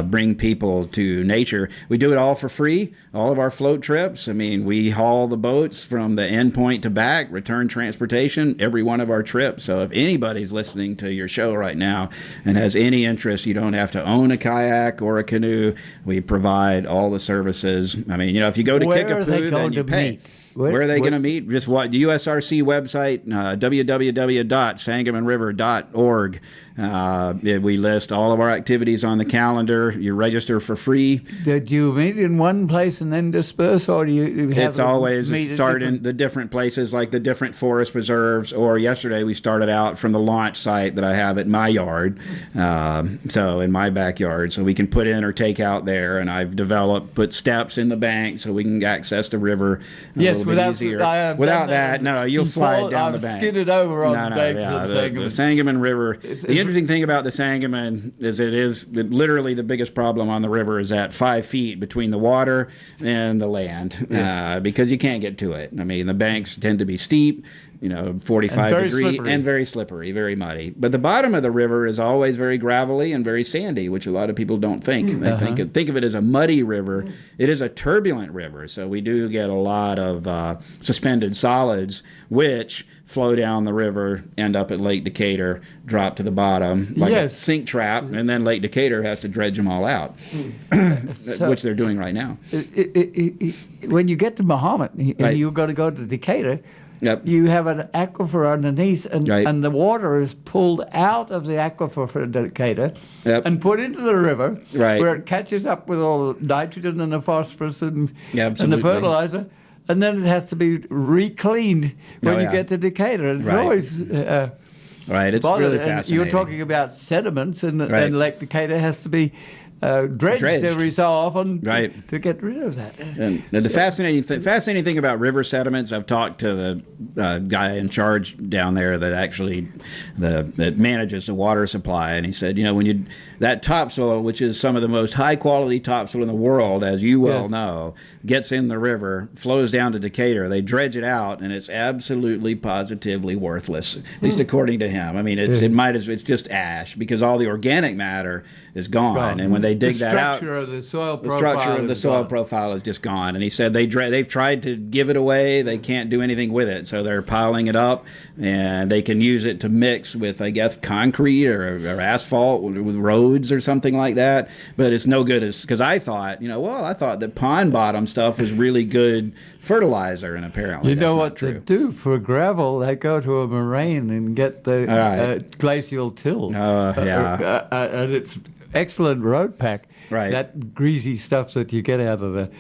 bring people to nature. We do it all for free, all of our float trips. I mean, we haul the boats from the end point to back, return transportation, every one of our trips. So if anybody's listening to your show right now and has any interest, you don't have to own a kayak or a canoe. We provide all the services. I mean, if you go to Kickapoo, then you pay. Meet? Where are they going to meet? Just what? The USRC website, www.sangamonriver.org. We list all of our activities on the calendar. You register for free. Did you meet in one place and then disperse, or do you have It's always start in the different places, like the different forest reserves. Or yesterday we started out from the launch site that I have at my yard, so in my backyard, so we can put in or take out there. And I've put steps in the bank so we can access the river. Yes, without that, no, you'll slide down the bank. Skidded over on the banks of the Sangamon. The Sangamon River. The interesting thing about the Sangamon is literally the biggest problem on the river is that 5 feet between the water and the land, because you can't get to it. I mean, the banks tend to be steep, 45-degree, and very slippery, very muddy. But the bottom of the river is always very gravelly and very sandy, which a lot of people don't think. They think of it as a muddy river. It is a turbulent river, so we do get a lot of suspended solids, which flow down the river, end up at Lake Decatur, drop to the bottom like a sink trap, and then Lake Decatur has to dredge them all out, which they're doing right now. When you get to Mahomet and you've got to go to Decatur, you have an aquifer underneath, and the water is pulled out of the aquifer for Decatur and put into the river, where it catches up with all the nitrogen and the phosphorus and the fertilizer. And then it has to be re-cleaned when you get to Decatur. It's always it's really fascinating. You're talking about sediments, and Lake Decatur has to be dredged every so often to get rid of that. And the fascinating thing about river sediments, I've talked to the guy in charge down there that manages the water supply, and he said, when that topsoil, which is some of the most high quality topsoil in the world, as you well know, gets in the river, flows down to Decatur, they dredge it out, and it's absolutely positively worthless, at least according to him. I mean, it's just ash, because all the organic matter is gone. And when they dig that out, the structure of the soil profile is just gone. And he said they've tried to give it away. They can't do anything with it, so they're piling it up, and they can use it to mix with, I guess, concrete or asphalt with roads or something like that. But it's no good, because I thought, I thought that pond bottom stuff was really good fertilizer, and apparently that's not true. They do for gravel? They go to a moraine and get the glacial till. And it's excellent road pack. That greasy stuff that you get out of the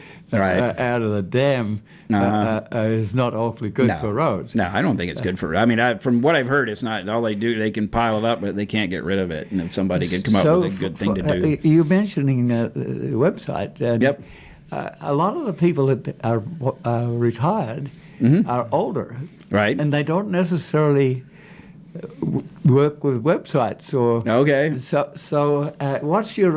dam is not awfully good for roads. No, I don't think it's good for. I mean, from what I've heard, it's not. All they do, they can pile it up, but they can't get rid of it. And if somebody could come up with a good thing to do. You're mentioning the website. And a lot of the people that are retired are older, and they don't necessarily work with websites so what's your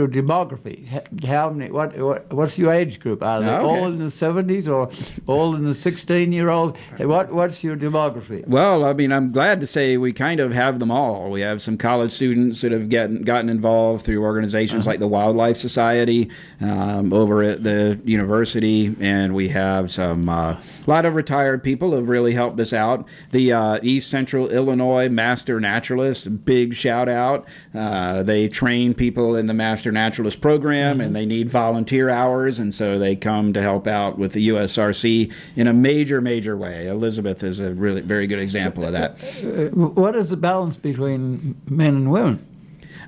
demography? How many? What's your age group? Are they all in the 70s or all in the 16-year-old? What's your demography? Well, I mean, I'm glad to say we kind of have them all. We have some college students that have gotten involved through organizations like the Wildlife Society over at the university, and we have some a lot of retired people who have really helped us out. The East Central Illinois Master Naturalists, big shout out. They train people in the Master Naturalist program, and they need volunteer hours, and so they come to help out with the USRC in a major way. Elizabeth is a really very good example of that. What is the balance between men and women?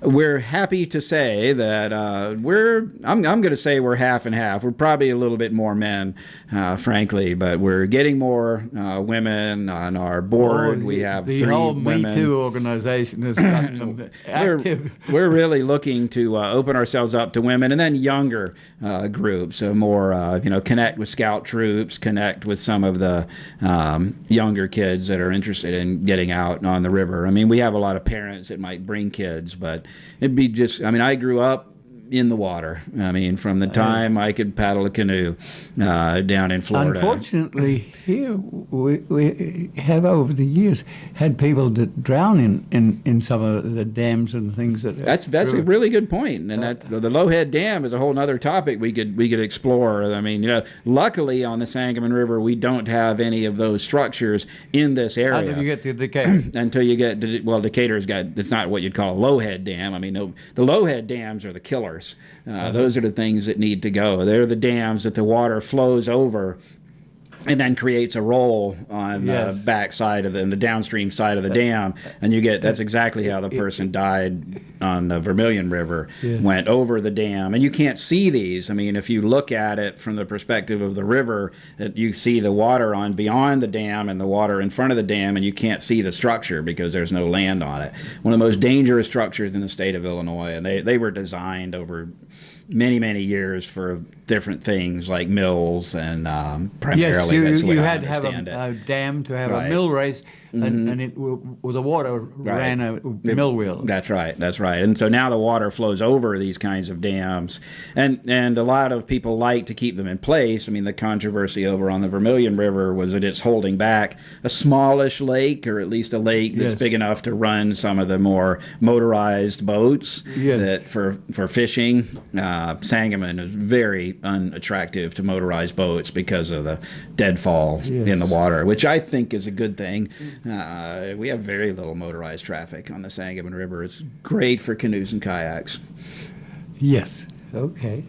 We're happy to say that I'm going to say we're half and half. We're probably a little bit more men, frankly, but we're getting more women on our board. We have the 3 whole women. Me Too organization has gotten them active. We're really looking to open ourselves up to women, and then younger groups, so more connect with scout troops, connect with some of the younger kids that are interested in getting out on the river. I mean, we have a lot of parents that might bring kids, but it'd be just, I mean, I grew up in the water. I mean, from the time I could paddle a canoe down in Florida. Unfortunately, here we have over the years had people that drown in some of the dams and things that. That's a really good point, and that the Lowhead Dam is a whole other topic we could explore. I mean, luckily on the Sangamon River we don't have any of those structures in this area. Until you get to Decatur. Until you get to, well, Decatur's got, it's not what you'd call a Lowhead Dam. I mean, no, the Lowhead Dams are the killers. Those are the things that need to go. They're the dams that the water flows over and then creates a roll on the back side of the downstream side of the dam, and you get, that's exactly how the person died on the Vermilion River, went over the dam. And you can't see these. I mean, if you look at it from the perspective of the river, you see the water on beyond the dam and the water in front of the dam, and you can't see the structure because there's no land on it. One of the most dangerous structures in the state of Illinois, and they were designed over many years for different things like mills and primarily. Yes, that's the way you I had to have understand a it. dam to have a mill race, and it the water ran a mill wheel. That's right. And so now the water flows over these kinds of dams, and a lot of people like to keep them in place. I mean, the controversy over on the Vermilion River was that it's holding back a smallish lake, or at least a lake that's big enough to run some of the more motorized boats that for fishing. Sangamon is very unattractive to motorized boats because of the deadfall in the water, which I think is a good thing. We have very little motorized traffic on the Sangamon River. It's great for canoes and kayaks. Yes. Okay.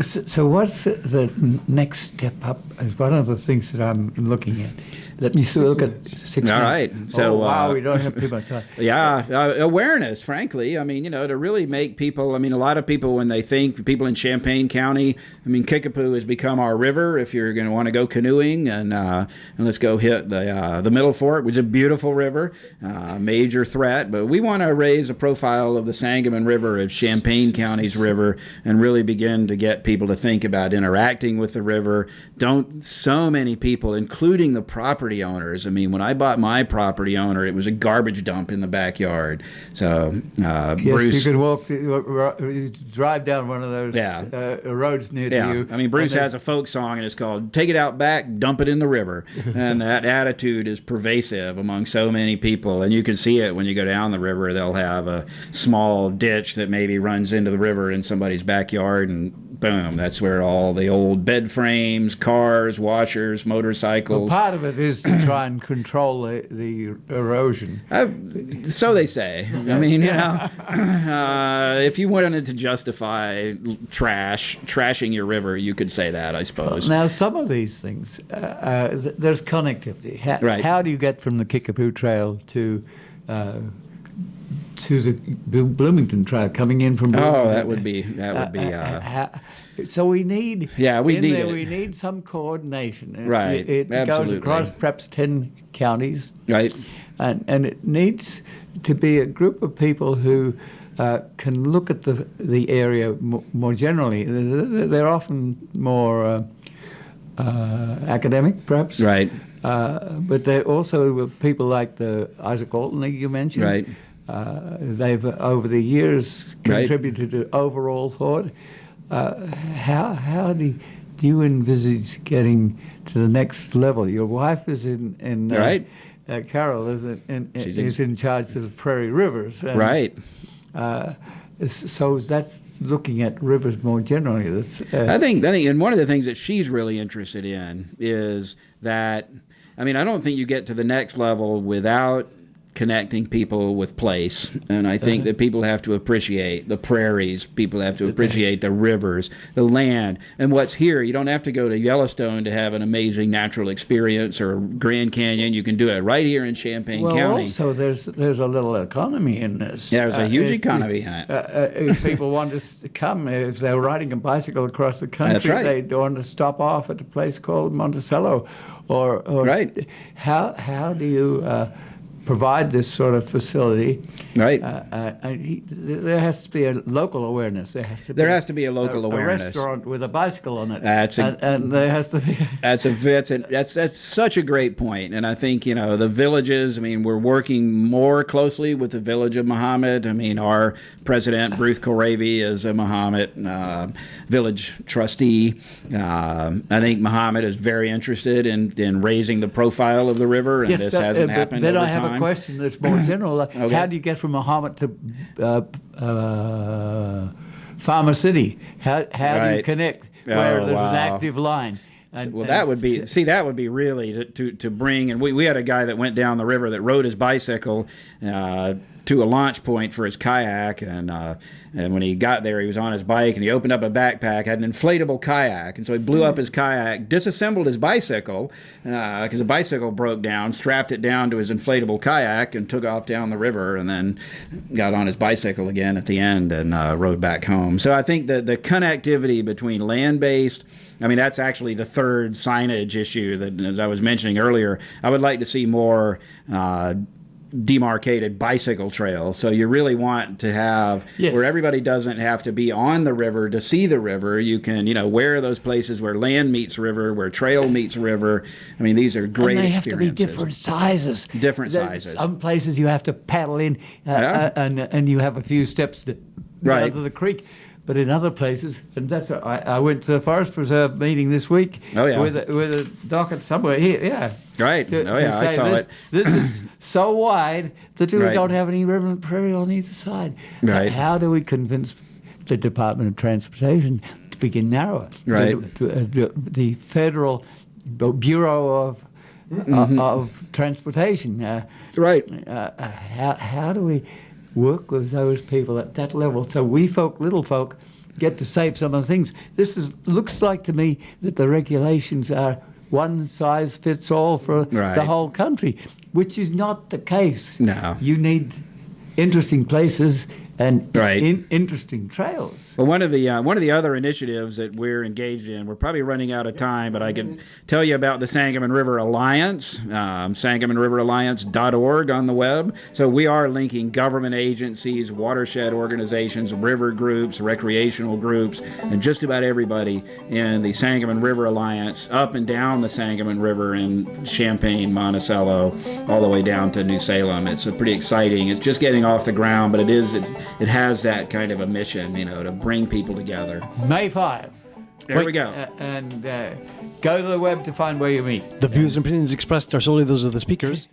So what's the next step up? Is one of the things that I'm looking at. Let me look at 6 months. All right. So, wow, we don't have too much time. Awareness, frankly. I mean, to really make people, I mean, a lot of people, when they think, people in Champaign County, I mean, Kickapoo has become our river if you're going to want to go canoeing, and let's go hit the Middle Fork, which is a beautiful river, major threat. But we want to raise a profile of the Sangamon River as Champaign County's river and really begin to get people to think about interacting with the river. So many people, including the property owners. I mean, when I bought my property owner, it was a garbage dump in the backyard. So Bruce, you could drive down one of those roads near to you. I mean, Bruce has a folk song, and it's called "Take It Out Back, Dump It in the River," and that attitude is pervasive among so many people. And you can see it when you go down the river. They'll have a small ditch that maybe runs into the river in somebody's backyard, and boom, that's where all the old bed frames, cars, washers, motorcycles. Well, part of it is to try and control the erosion. So they say. I mean, if you wanted to justify trashing your river, you could say that, I suppose. Now, some of these things, there's connectivity. How do you get from the Kickapoo Trail to the Bloomington Trail coming in from Bloomington? that would be. So we need. We need some coordination. Right. It goes across perhaps 10 counties. Right. And it needs to be a group of people who can look at the area more generally. They're often more academic, perhaps. Right. But they're also people like the Isaac Alton that you mentioned. Right. They've, over the years, contributed to overall thought. How do you envisage getting to the next level? Your wife is in Carol is in charge of the Prairie Rivers. And, right. So that's looking at rivers more generally. I think, and one of the things that she's really interested in is that, I mean, I don't think you get to the next level without connecting people with place. And I think that people have to appreciate the prairies. People have to appreciate the rivers, the land, and what's here. You don't have to go to Yellowstone to have an amazing natural experience or Grand Canyon. You can do it right here in Champaign County. Also, there's a little economy in this. Yeah, there's a huge economy in it. If people want to come, if they're riding a bicycle across the country, That's right. they want to stop off at a place called Monticello, or Right. How do you provide this sort of facility? Right. There has to be a local awareness. There has to be a local awareness. A restaurant with a bicycle on it. And there has to be. That's such a great point. And I think, the villages, we're working more closely with the village of Mahomet. Our president, Bruce Koravi, is a Mahomet village trustee. I think Mahomet is very interested in raising the profile of the river, and this hasn't happened then over I have time. a question that's more general. Okay. How do you get from Mahomet to Farmer City? How do you connect where there's an active line? That would be really to bring, and we had a guy that went down the river that rode his bicycle to a launch point for his kayak, and when he got there, he was on his bike, and he opened up a backpack, had an inflatable kayak, and so he blew up his kayak, disassembled his bicycle, because the bicycle broke down, strapped it down to his inflatable kayak, and took off down the river, and then got on his bicycle again at the end and rode back home. So I think that the connectivity between land-based, that's actually the third signage issue that, as I was mentioning earlier, I would like to see more demarcated bicycle trails. So you really want to have where everybody doesn't have to be on the river to see the river. You can, where are those places where land meets river, where trail meets river. These are great experiences. And they have to be different sizes. Different sizes. Some places you have to paddle in, and you have a few steps down to the creek. But in other places, and that's I went to the Forest Preserve meeting this week with a docket somewhere here, Right. I saw it. This is so wide that we don't have any remnant prairie on either side. Right. How do we convince the Department of Transportation to begin narrower? Right. The Federal Bureau of Transportation. How do we work with those people at that level so we little folk, get to save some of the things? Looks like to me that the regulations are one size fits all for the whole country, which is not the case. No. You need interesting places and interesting trails. Well, one of the other initiatives that we're engaged in, we're probably running out of time, but I can tell you about the Sangamon River Alliance, sangamonriveralliance.org on the web. So we are linking government agencies, watershed organizations, river groups, recreational groups, and just about everybody in the Sangamon River Alliance up and down the Sangamon River in Champaign, Monticello, all the way down to New Salem. It's pretty exciting. It's just getting off the ground, but it has that kind of a mission, to bring people together. May 5. There we go. And go to the web to find where you meet. The views and opinions expressed are solely those of the speakers